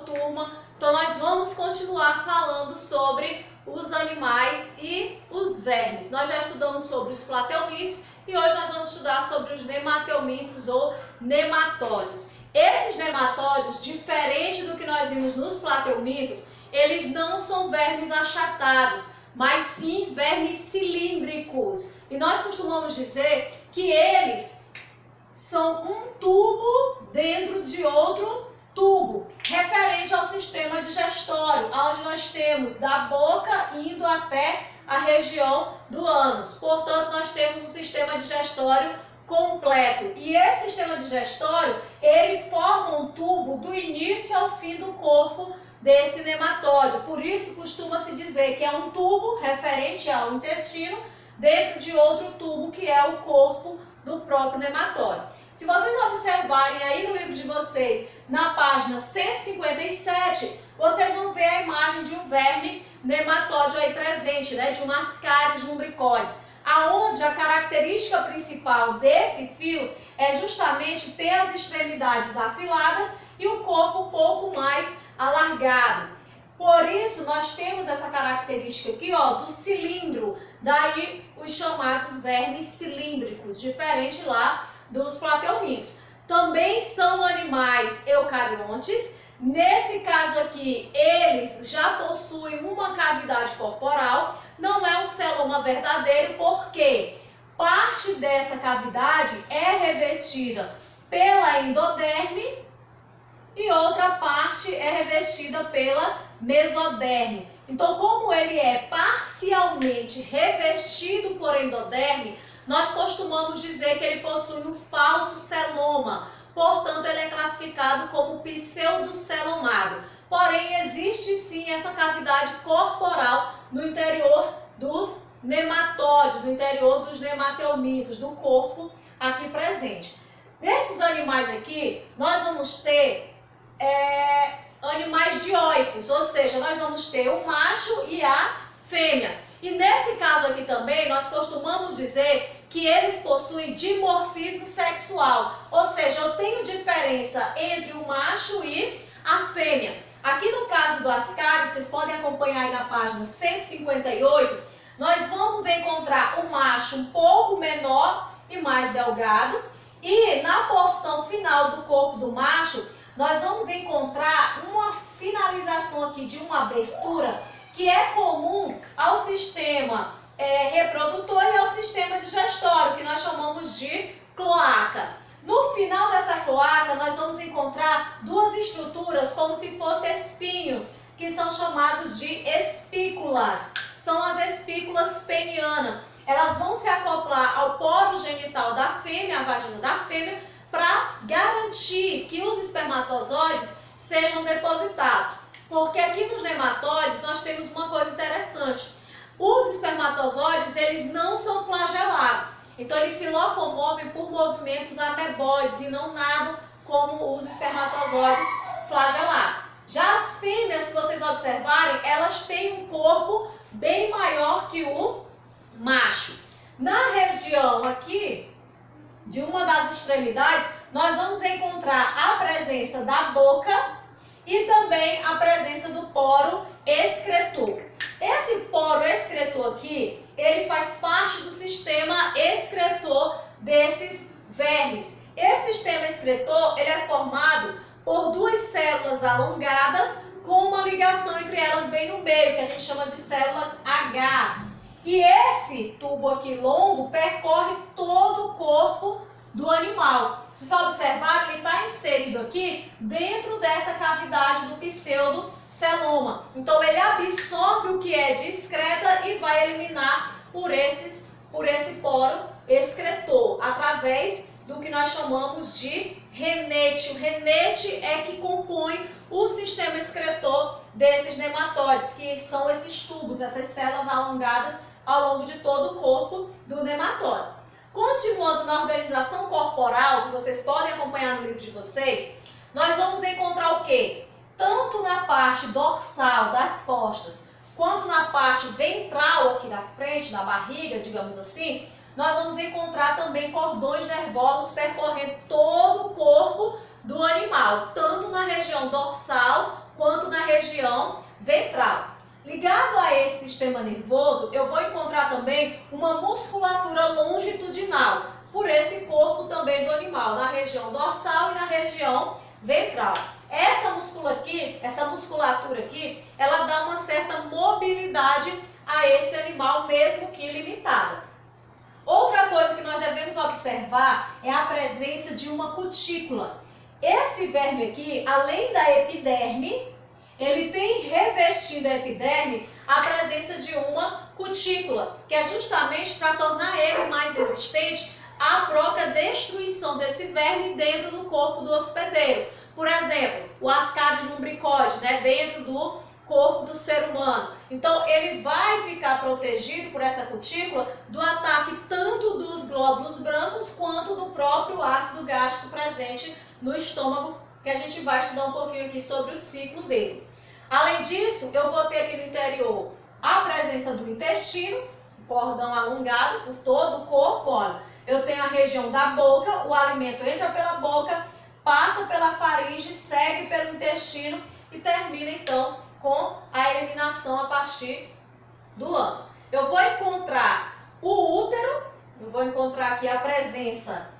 Turma, então nós vamos continuar falando sobre os animais e os vermes. Nós já estudamos sobre os plateumintos e hoje nós vamos estudar sobre os nemateumintos ou nematóides. Esses nematóides, diferente do que nós vimos nos plateumintos, eles não são vermes achatados, mas sim vermes cilíndricos. E nós costumamos dizer que eles são um tubo dentro de outro tubo, referente ao sistema digestório, onde nós temos da boca indo até a região do ânus. Portanto, nós temos um sistema digestório completo. E esse sistema digestório, ele forma um tubo do início ao fim do corpo desse nematóide. Por isso, costuma-se dizer que é um tubo referente ao intestino dentro de outro tubo, que é o corpo do próprio nematóide. Se vocês observarem aí no livro de vocês, na página 157, vocês vão ver a imagem de um verme nematóide aí presente, né, de um Ascaris lumbricoides, aonde a característica principal desse filo é justamente ter as extremidades afiladas e o corpo um pouco mais alargado. Por isso, nós temos essa característica aqui, ó, do cilindro, daí os chamados vermes cilíndricos, diferente lá dos plateumintos. Também são animais eucariontes. Nesse caso aqui, eles já possuem uma cavidade corporal, não é um celoma verdadeiro, porque parte dessa cavidade é revestida pela endoderme e outra parte é revestida pela mesoderme. Então, como ele é parcialmente revestido por endoderme, nós costumamos dizer que ele possui um falso celoma, portanto ele é classificado como pseudocelomado. Porém, existe sim essa cavidade corporal no interior dos nematóides, no interior dos nemateumintos, do corpo aqui presente. Desses animais aqui, nós vamos ter animais dioicos, ou seja, nós vamos ter o macho e a fêmea. E nesse caso aqui também, nós costumamos dizer que eles possuem dimorfismo sexual, ou seja, eu tenho diferença entre o macho e a fêmea. Aqui no caso do Ascaris, vocês podem acompanhar aí na página 158, nós vamos encontrar o macho um pouco menor e mais delgado, e na porção final do corpo do macho, nós vamos encontrar uma finalização aqui de uma abertura que é comum ao sistema reprodutor e ao sistema digestório, que nós chamamos de cloaca. No final dessa cloaca, nós vamos encontrar duas estruturas como se fossem espinhos, que são chamados de espículas. São as espículas penianas. Elas vão se acoplar ao poro genital da fêmea, a vagina da fêmea, para garantir que os espermatozoides sejam depositados. Porque aqui nos nematóides nós temos uma coisa interessante. Os espermatozoides, eles não são flagelados. Então eles se locomovem por movimentos ameboides e não nadam como os espermatozoides flagelados. Já as fêmeas, se vocês observarem, elas têm um corpo bem maior que o macho. Na região aqui de uma das extremidades, nós vamos encontrar a presença da boca e também a presença do poro excretor. Esse poro excretor aqui, ele faz parte do sistema excretor desses vermes. Esse sistema excretor, ele é formado por duas células alongadas com uma ligação entre elas bem no meio, que a gente chama de células H. E esse tubo aqui longo percorre todo o corpo do animal. Se você observar, ele está inserido aqui dentro dessa cavidade do pseudoceloma. Então ele absorve o que é de excreta e vai eliminar por esse poro excretor, através do que nós chamamos de renete. O renete é que compõe o sistema excretor desses nematóides, que são esses tubos, essas células alongadas ao longo de todo o corpo do nematóide. Continuando na organização corporal, que vocês podem acompanhar no livro de vocês, nós vamos encontrar o quê? Tanto na parte dorsal das costas, quanto na parte ventral aqui da frente, na barriga, digamos assim, nós vamos encontrar também cordões nervosos percorrendo todo o corpo do animal, tanto na região dorsal região ventral. Ligado a esse sistema nervoso, eu vou encontrar também uma musculatura longitudinal, por esse corpo também do animal, na região dorsal e na região ventral. Essa musculatura aqui, ela dá uma certa mobilidade a esse animal, mesmo que limitada. Outra coisa que nós devemos observar é a presença de uma cutícula. Esse verme aqui, além da epiderme, ele tem revestido a epiderme a presença de uma cutícula, que é justamente para tornar ele mais resistente à própria destruição desse verme dentro do corpo do hospedeiro. Por exemplo, o Ascaris lumbricoides, dentro do corpo do ser humano. Então, ele vai ficar protegido por essa cutícula do ataque tanto dos glóbulos brancos quanto do próprio ácido gástrico presente no estômago, que a gente vai estudar um pouquinho aqui sobre o ciclo dele. Além disso, eu vou ter aqui no interior a presença do intestino, cordão alongado por todo o corpo. Olha, eu tenho a região da boca, o alimento entra pela boca, passa pela faringe, segue pelo intestino e termina então com a eliminação a partir do ânus. Eu vou encontrar o útero, eu vou encontrar aqui a presença,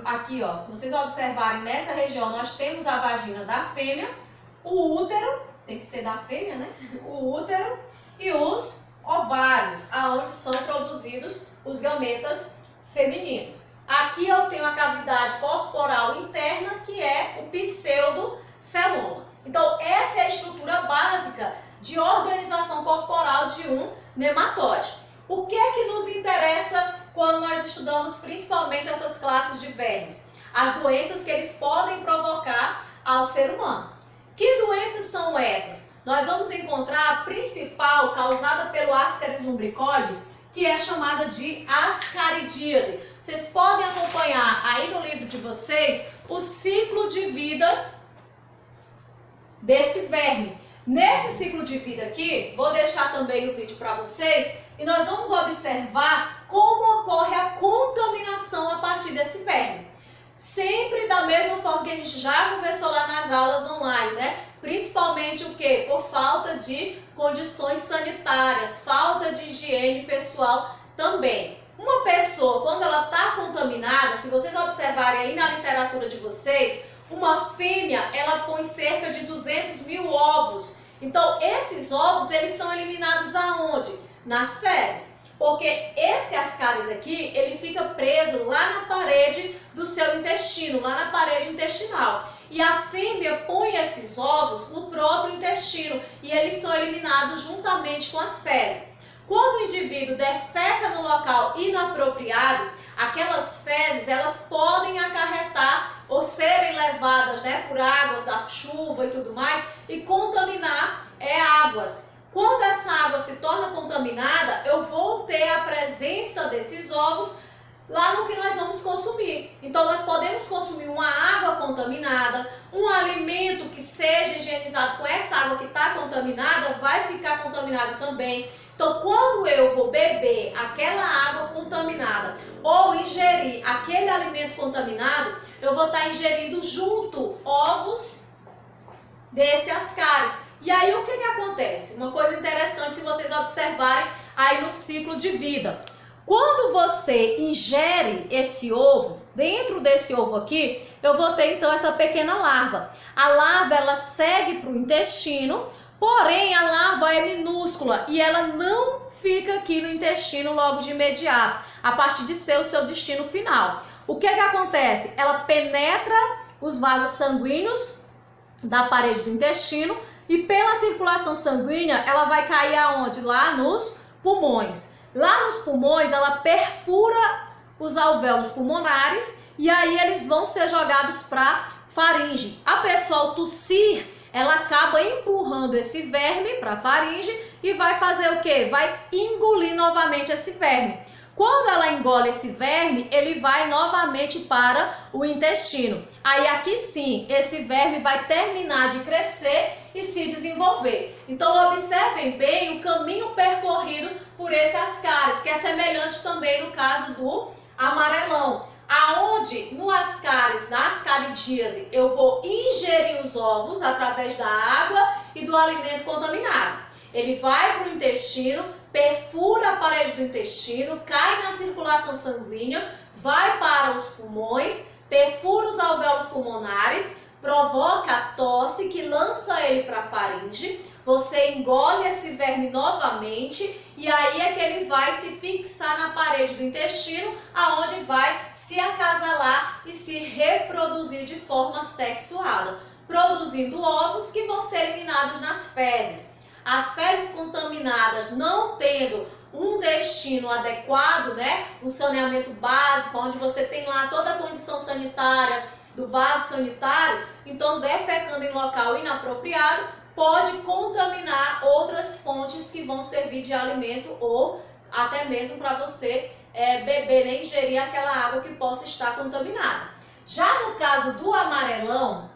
aqui ó, se vocês observarem nessa região nós temos a vagina da fêmea, o útero, tem que ser da fêmea, né? O útero e os ovários, aonde são produzidos os gametas femininos. Aqui eu tenho a cavidade corporal interna, que é o pseudoceloma. Então, essa é a estrutura básica de organização corporal de um nematóide. O que é que nos interessa quando nós estudamos principalmente essas classes de vermes? As doenças que eles podem provocar ao ser humano. Que doenças são essas? Nós vamos encontrar a principal causada pelo Ascaris lumbricoides, que é chamada de ascaridíase. Vocês podem acompanhar aí no livro de vocês o ciclo de vida desse verme. Nesse ciclo de vida aqui, vou deixar também o vídeo para vocês e nós vamos observar como ocorre a contaminação a partir desse verme. Sempre da mesma forma que a gente já conversou lá nas aulas online, Principalmente o quê? Por falta de condições sanitárias, falta de higiene pessoal também. Uma pessoa, quando ela está contaminada, se vocês observarem aí na literatura de vocês, uma fêmea, ela põe cerca de 200 mil ovos. Então, esses ovos, eles são eliminados aonde? Nas fezes. Porque esse Ascaris aqui, ele fica preso lá na parede do seu intestino, lá na parede intestinal. E a fêmea põe esses ovos no próprio intestino e eles são eliminados juntamente com as fezes. Quando o indivíduo defeca no local inapropriado, aquelas fezes, elas podem acarretar ou serem levadas por águas da chuva e tudo mais e contaminar águas. Quando essa água se torna contaminada, eu vou ter a presença desses ovos lá no que nós vamos consumir. Então, nós podemos consumir uma água contaminada, um alimento que seja higienizado com essa água que está contaminada, vai ficar contaminado também. Então, quando eu vou beber aquela água contaminada ou ingerir aquele alimento contaminado, eu vou estar ingerindo junto ovos desse Ascaris. E aí, o que acontece? Uma coisa interessante se vocês observarem aí no ciclo de vida. Quando você ingere esse ovo, dentro desse ovo aqui, eu vou ter então essa pequena larva. A larva, ela segue para o intestino, porém a larva é minúscula e ela não fica aqui no intestino logo de imediato, a partir de ser o seu destino final. O que acontece? Ela penetra os vasos sanguíneos da parede do intestino e pela circulação sanguínea ela vai cair aonde? Lá nos pulmões. Lá nos pulmões, ela perfura os alvéolos pulmonares e aí eles vão ser jogados para faringe. A pessoa, ao tossir, ela acaba empurrando esse verme para a faringe e vai fazer o quê? Vai engolir novamente esse verme. Quando ela engole esse verme, ele vai novamente para o intestino. Aí aqui sim, esse verme vai terminar de crescer e se desenvolver. Então observem bem o caminho percorrido por esse Ascaris, que é semelhante também no caso do amarelão. aonde no ascaris, na ascaridíase, eu vou ingerir os ovos através da água e do alimento contaminado. Ele vai para o intestino, perfura a parede do intestino, cai na circulação sanguínea, vai para os pulmões, perfura os alvéolos pulmonares, provoca tosse que lança ele para a faringe, você engole esse verme novamente e aí é que ele vai se fixar na parede do intestino, aonde vai se acasalar e se reproduzir de forma sexuada, produzindo ovos que vão ser eliminados nas fezes. As fezes contaminadas não tendo um destino adequado, né, um saneamento básico, onde você tem lá toda a condição sanitária do vaso sanitário, então defecando em local inapropriado, pode contaminar outras fontes que vão servir de alimento ou até mesmo para você beber, nem ingerir aquela água que possa estar contaminada. Já no caso do amarelão,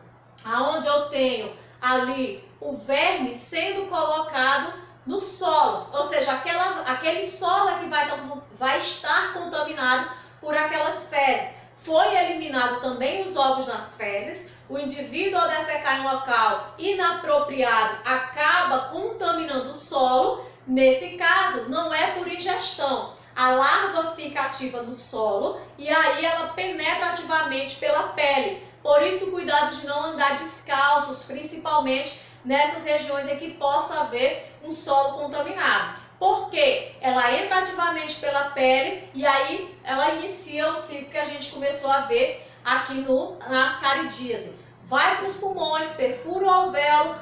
aonde eu tenho ali o verme sendo colocado no solo, ou seja, aquele solo que vai estar contaminado por aquelas fezes. Foi eliminado também os ovos nas fezes, o indivíduo ao defecar em local inapropriado acaba contaminando o solo. Nesse caso, não é por ingestão. A larva fica ativa no solo e aí ela penetra ativamente pela pele. Por isso, cuidado de não andar descalços, principalmente nessas regiões em que possa haver um solo contaminado. Porque ela entra ativamente pela pele e aí ela inicia o ciclo que a gente começou a ver aqui na ascaridíase. Vai para os pulmões, perfura o alvéolo,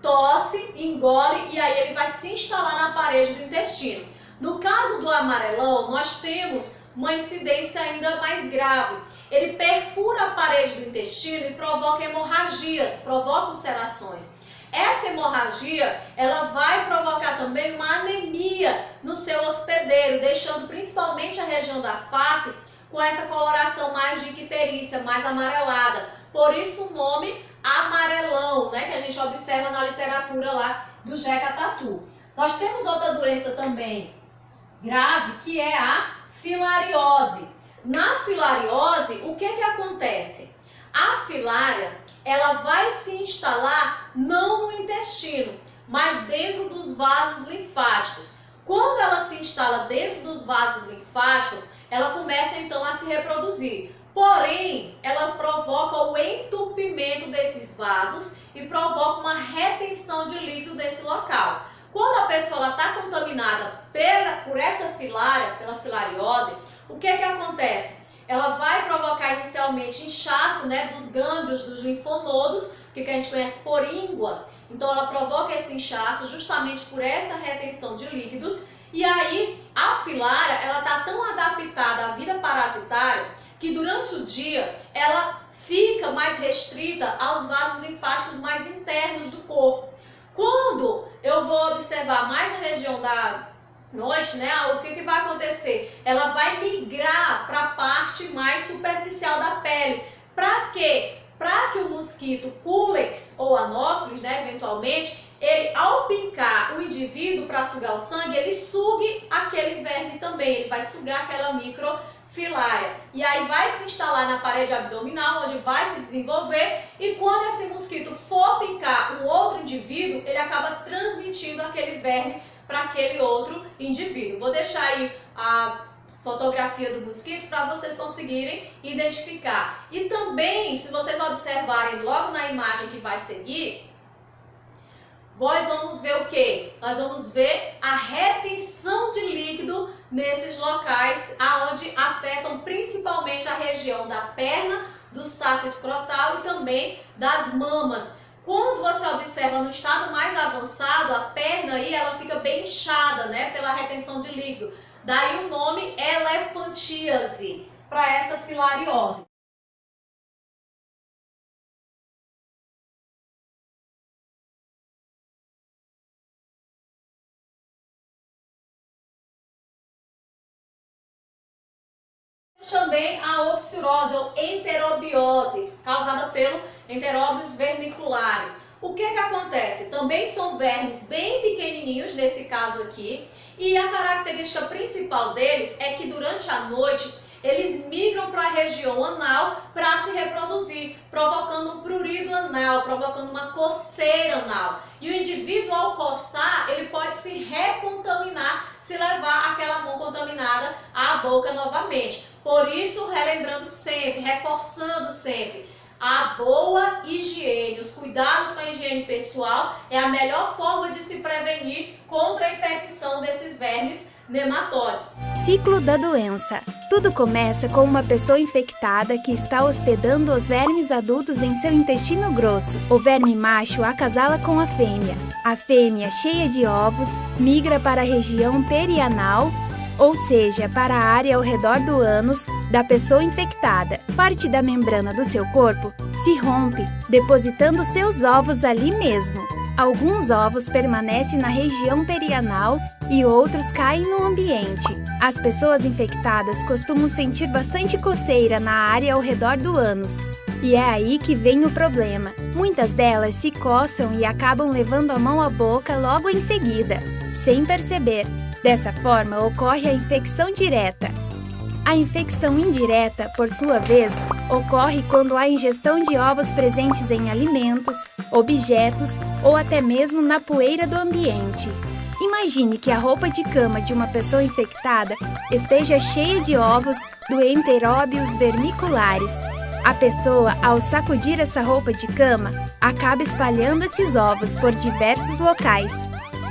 tosse, engole e aí ele vai se instalar na parede do intestino. No caso do amarelão, nós temos uma incidência ainda mais grave. Ele perfura a parede do intestino e provoca hemorragias, provoca ulcerações. Essa hemorragia, ela vai provocar também uma anemia no seu hospedeiro, deixando principalmente a região da face com essa coloração mais de icterícia, mais amarelada. Por isso o nome amarelão, né, que a gente observa na literatura lá do Jeca Tatu. Nós temos outra doença também grave, que é a filariose. Na filariose, o que acontece? A filária, ela vai se instalar não no intestino, mas dentro dos vasos linfáticos. Quando ela se instala dentro dos vasos linfáticos, ela começa então a se reproduzir. Porém, ela provoca o entupimento desses vasos e provoca uma retenção de líquido nesse local. Quando a pessoa está contaminada por essa filária, pela filariose, o que acontece? Ela vai provocar inicialmente inchaço, né, dos gânglios, dos linfonodos, que a gente conhece por íngua. Então ela provoca esse inchaço justamente por essa retenção de líquidos. E aí a filária, ela está tão adaptada à vida parasitária que durante o dia ela fica mais restrita aos vasos linfáticos mais internos do corpo. Quando eu vou observar mais na região da noite, né, o que vai acontecer? Ela vai migrar para a parte mais superficial da pele. Para quê? Para que o mosquito Culex ou Anopheles, né, eventualmente, ele ao picar o indivíduo para sugar o sangue, ele sugue aquele verme também, ele vai sugar aquela microfilária. E aí vai se instalar na parede abdominal, onde vai se desenvolver, e quando esse mosquito for picar um outro indivíduo, ele acaba transmitindo aquele verme para aquele outro indivíduo. Vou deixar aí a fotografia do mosquito para vocês conseguirem identificar. E também, se vocês observarem logo na imagem que vai seguir, nós vamos ver o quê? Nós vamos ver a retenção de líquido nesses locais aonde afetam principalmente a região da perna, do saco escrotal e também das mamas. Quando você observa no estado mais avançado, a perna aí ela fica bem inchada, né, pela retenção de líquido. Daí o nome elefantíase para essa filariose. Também a oxirose ou enterobiose, causada pelo enteróbios vermiculares. O que acontece? Também são vermes bem pequenininhos, nesse caso aqui, e a característica principal deles é que durante a noite eles migram para a região anal para se reproduzir, provocando um prurido anal, provocando uma coceira anal. E o indivíduo, ao coçar, ele pode se recontaminar, se levar aquela mão contaminada à boca novamente. Por isso, relembrando sempre, reforçando sempre, a boa higiene, os cuidados com a higiene pessoal é a melhor forma de se prevenir contra a infecção desses vermes nematóides. Ciclo da doença. Tudo começa com uma pessoa infectada que está hospedando os vermes adultos em seu intestino grosso. O verme macho acasala com a fêmea. A fêmea, cheia de ovos, migra para a região perianal, ou seja, para a área ao redor do ânus da pessoa infectada. Parte da membrana do seu corpo se rompe, depositando seus ovos ali mesmo. Alguns ovos permanecem na região perianal e outros caem no ambiente. As pessoas infectadas costumam sentir bastante coceira na área ao redor do ânus. E é aí que vem o problema. Muitas delas se coçam e acabam levando a mão à boca logo em seguida, sem perceber. Dessa forma, ocorre a infecção direta. A infecção indireta, por sua vez, ocorre quando há ingestão de ovos presentes em alimentos, objetos ou até mesmo na poeira do ambiente. Imagine que a roupa de cama de uma pessoa infectada esteja cheia de ovos do Enteróbius vermiculares. A pessoa, ao sacudir essa roupa de cama, acaba espalhando esses ovos por diversos locais.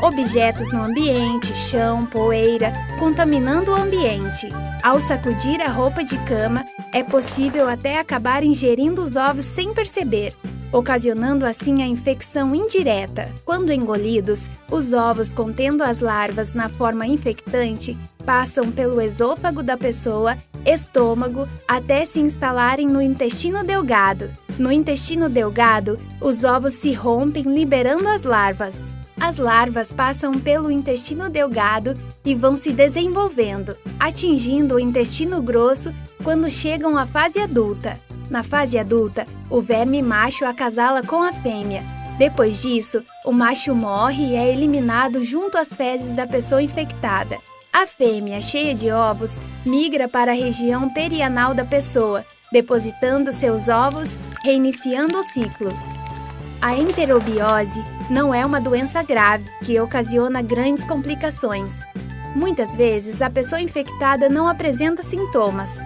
Objetos no ambiente, chão, poeira, contaminando o ambiente. Ao sacudir a roupa de cama, é possível até acabar ingerindo os ovos sem perceber, ocasionando assim a infecção indireta. Quando engolidos, os ovos contendo as larvas na forma infectante passam pelo esôfago da pessoa, estômago, até se instalarem no intestino delgado. No intestino delgado, os ovos se rompem, liberando as larvas. As larvas passam pelo intestino delgado e vão se desenvolvendo, atingindo o intestino grosso quando chegam à fase adulta. Na fase adulta, o verme macho acasala com a fêmea. Depois disso, o macho morre e é eliminado junto às fezes da pessoa infectada. A fêmea, cheia de ovos, migra para a região perianal da pessoa, depositando seus ovos, reiniciando o ciclo. A enterobiose não é uma doença grave que ocasiona grandes complicações. Muitas vezes, a pessoa infectada não apresenta sintomas.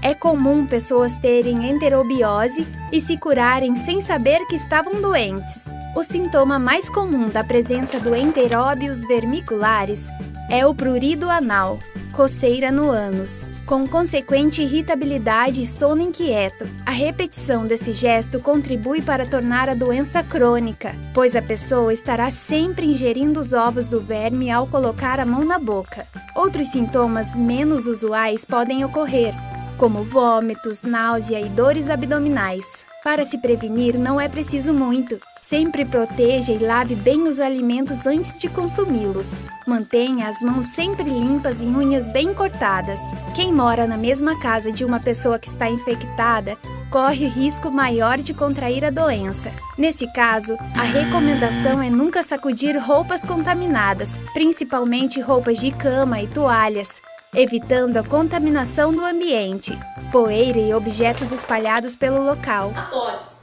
É comum pessoas terem enterobiose e se curarem sem saber que estavam doentes. O sintoma mais comum da presença do Enteróbius vermiculares é o prurido anal, coceira no ânus, com consequente irritabilidade e sono inquieto. A repetição desse gesto contribui para tornar a doença crônica, pois a pessoa estará sempre ingerindo os ovos do verme ao colocar a mão na boca. Outros sintomas menos usuais podem ocorrer, como vômitos, náusea e dores abdominais. Para se prevenir, não é preciso muito. Sempre proteja e lave bem os alimentos antes de consumi-los. Mantenha as mãos sempre limpas e unhas bem cortadas. Quem mora na mesma casa de uma pessoa que está infectada corre risco maior de contrair a doença. Nesse caso, a recomendação é nunca sacudir roupas contaminadas, principalmente roupas de cama e toalhas, evitando a contaminação do ambiente, poeira e objetos espalhados pelo local.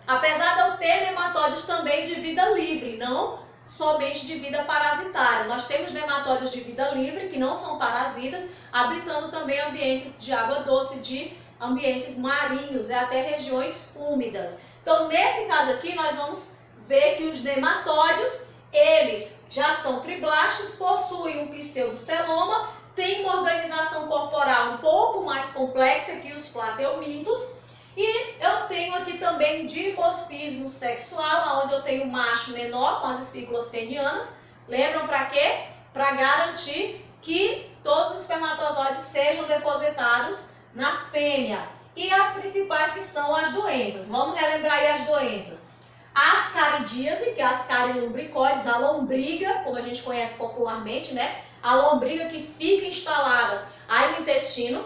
Apesar de eu ter nematóides também de vida livre, não somente de vida parasitária. Nós temos nematóides de vida livre, que não são parasitas, habitando também ambientes de água doce, de ambientes marinhos e até regiões úmidas. Então, nesse caso aqui, nós vamos ver que os nematóides, eles já são triblásticos, possuem um pseudoceloma, têm uma organização corporal um pouco mais complexa que os plateumintos. E eu tenho aqui também dimorfismo sexual, onde eu tenho macho menor com as espículas penianas. Lembram para quê? Para garantir que todos os espermatozoides sejam depositados na fêmea. E as principais que são as doenças. Vamos relembrar aí as doenças. A ascaridíase, que é a ascarilumbricoides, a lombriga, como a gente conhece popularmente, né? A lombriga que fica instalada aí no intestino.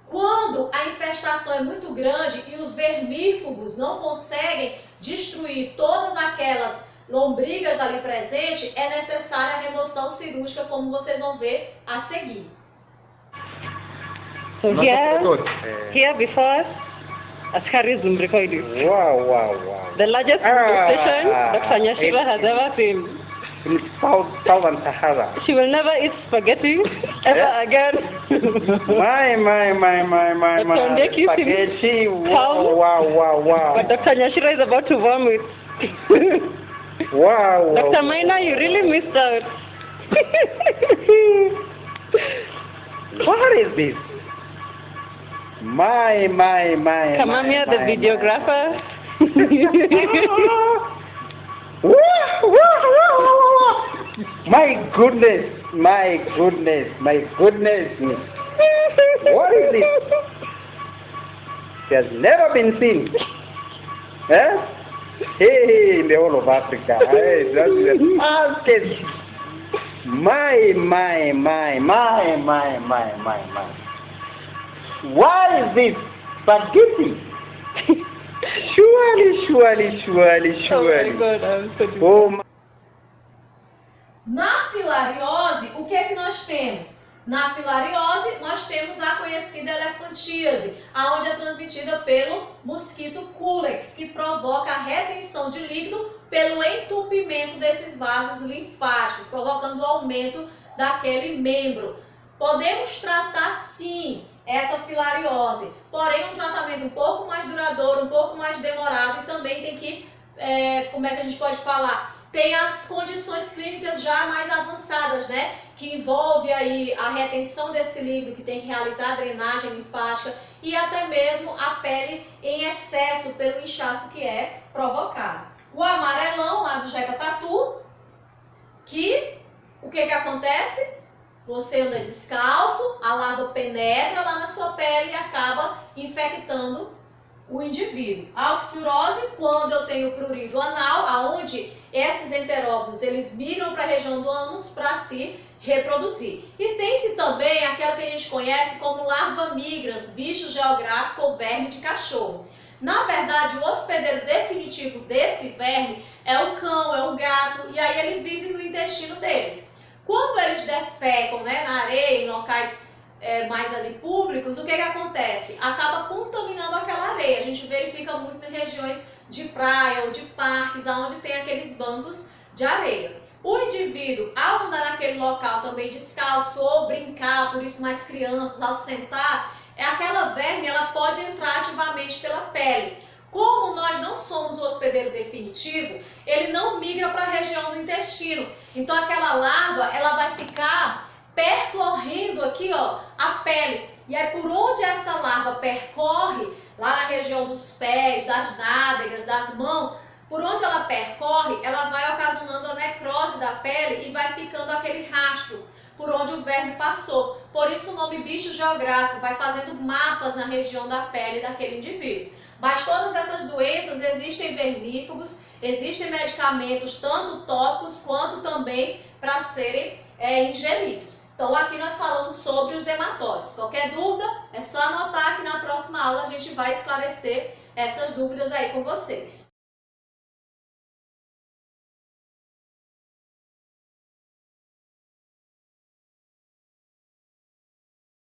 Quando a infestação é muito grande e os vermífugos não conseguem destruir todas aquelas lombrigas ali presentes, é necessária a remoção cirúrgica, como vocês vão ver a seguir. So Not here, good. here before us, Askari Zumbrikoides. Wow. The largest station Dr. Nyashira has ever seen. In Southern Sahara. She will never eat spaghetti ever again. My. Dr. Ndeki Spaghetti. Calm. Wow. But Dr. Nyashira is about to vomit. Wow. Dr. Maina, you really missed out. What is this? My. Kamamia, the videographer. My goodness. What is this? It has never been seen. Hey, in the whole of Africa. Hey, that's the fastest. My. Why is this spaghetti? Surely. Oh my God, I'm so deep. Oh my. Na filariose, o que é que nós temos? Na filariose, nós temos a conhecida elefantíase, aonde é transmitida pelo mosquito Culex, que provoca a retenção de líquido pelo entupimento desses vasos linfáticos, provocando o aumento daquele membro. Podemos tratar sim essa filariose, porém um tratamento um pouco mais duradouro, um pouco mais demorado e também tem que, como é que a gente pode falar? Tem as condições clínicas já mais avançadas, né? Que envolve aí a retenção desse líquido, que tem que realizar a drenagem linfática e até mesmo a pele em excesso pelo inchaço que é provocado. O amarelão lá do Jeca Tatu, que o que acontece? Você anda descalço, a larva penetra lá na sua pele e acaba infectando o indivíduo. A oxurose, quando eu tenho prurido anal, aonde esses enteróbios eles migram para a região do ânus para se reproduzir. E tem-se também aquela que a gente conhece como larva migras, bicho geográfico ou verme de cachorro. Na verdade, o hospedeiro definitivo desse verme é o cão, é o gato, e aí ele vive no intestino deles. Quando eles defecam, né, na areia, em locais mais ali públicos, o que acontece? Acaba contaminando aquela areia. A gente verifica muito em regiões de praia ou de parques, onde tem aqueles bancos de areia. O indivíduo, ao andar naquele local também descalço ou brincar, por isso mais crianças, ao sentar, aquela verme ela pode entrar ativamente pela pele. Como nós não somos o hospedeiro definitivo, ele não migra para a região do intestino. Então aquela larva ela vai ficar percorrendo aqui, ó, a pele. E aí por onde essa larva percorre, lá na região dos pés, das nádegas, das mãos, por onde ela percorre, ela vai ocasionando a necrose da pele e vai ficando aquele rastro por onde o verme passou. Por isso o nome bicho geográfico, vai fazendo mapas na região da pele daquele indivíduo. Mas todas essas doenças existem vermífugos, existem medicamentos tanto tópicos quanto também para serem ingeridos. Então aqui nós falamos sobre os dermatóides. Qualquer dúvida é só anotar que na próxima aula a gente vai esclarecer essas dúvidas aí com vocês.